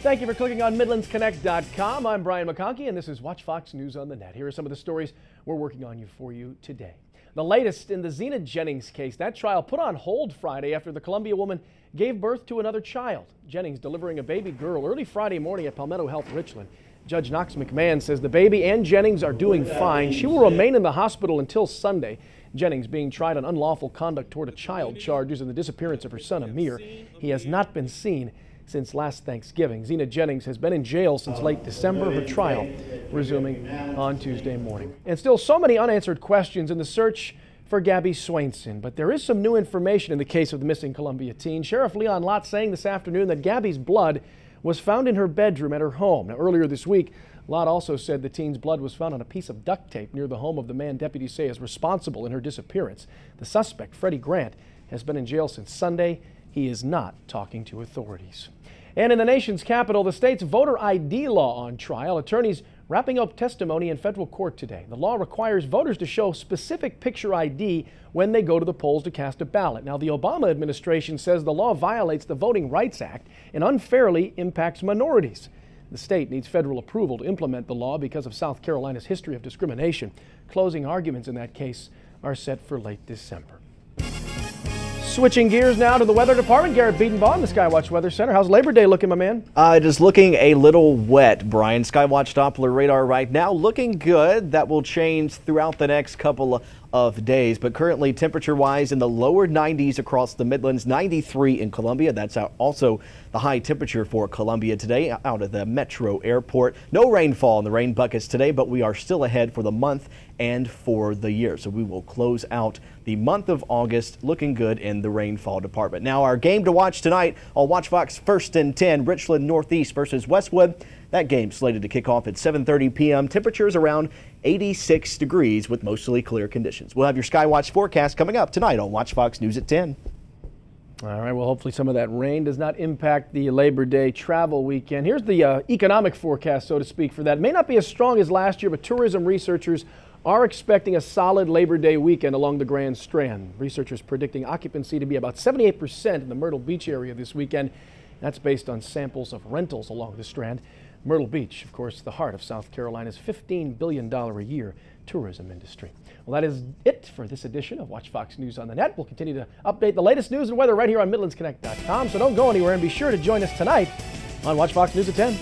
Thank you for clicking on MidlandsConnect.com. I'm Brian McConkey, and this is Watch Fox News on the Net. Here are some of the stories we're working on for you today. The latest in the Zinah Jennings case. That trial put on hold Friday after the Columbia woman gave birth to another child. Jennings delivering a baby girl early Friday morning at Palmetto Health Richland. Judge Knox McMahon says the baby and Jennings are doing fine. She will remain in the hospital until Sunday. Jennings being tried on unlawful conduct toward a child charges in the disappearance of her son Amir. He has not been seen since last Thanksgiving. Zinah Jennings has been in jail since late December, her trial resuming on Tuesday morning. And still so many unanswered questions in the search for Gabbiee Swainson. But there is some new information in the case of the missing Columbia teen. Sheriff Leon Lott saying this afternoon that Gabbie's blood was found in her bedroom at her home. Now, earlier this week, Lott also said the teen's blood was found on a piece of duct tape near the home of the man deputies say is responsible in her disappearance. The suspect, Freddie Grant, has been in jail since Sunday. He is not talking to authorities. And in the nation's capital, the state's voter ID law on trial. Attorneys wrapping up testimony in federal court today. The law requires voters to show specific picture ID when they go to the polls to cast a ballot. Now, the Obama administration says the law violates the Voting Rights Act and unfairly impacts minorities. The state needs federal approval to implement the law because of South Carolina's history of discrimination. Closing arguments in that case are set for late December. Switching gears now to the weather department. Garrett Biedenbaugh, the Skywatch Weather Center. How's Labor Day looking, my man? It is looking a little wet, Brian. Skywatch Doppler radar right now looking good. That will change throughout the next couple of days, but currently temperature-wise in the lower 90s across the Midlands, 93 in Columbia. That's also the high temperature for Columbia today out of the Metro Airport. No rainfall in the rain buckets today, but we are still ahead for the month and for the year. So we will close out the month of August looking good in the rainfall department. Now our game to watch tonight on Watch Fox 1st and 10, Richland Northeast versus Westwood. That game slated to kick off at 7:30 p.m. Temperatures around 86 degrees with mostly clear conditions. We'll have your Skywatch forecast coming up tonight on Watch Fox News at 10. All right, well, hopefully some of that rain does not impact the Labor Day travel weekend. Here's the economic forecast, so to speak, for that. It may not be as strong as last year, but tourism researchers are expecting a solid Labor Day weekend along the Grand Strand. Researchers predicting occupancy to be about 78% in the Myrtle Beach area this weekend. That's based on samples of rentals along the Strand. Myrtle Beach, of course, the heart of South Carolina's $15 billion a year tourism industry. Well, that is it for this edition of Watch Fox News on the Net. We'll continue to update the latest news and weather right here on MidlandsConnect.com, so don't go anywhere and be sure to join us tonight on Watch Fox News at 10.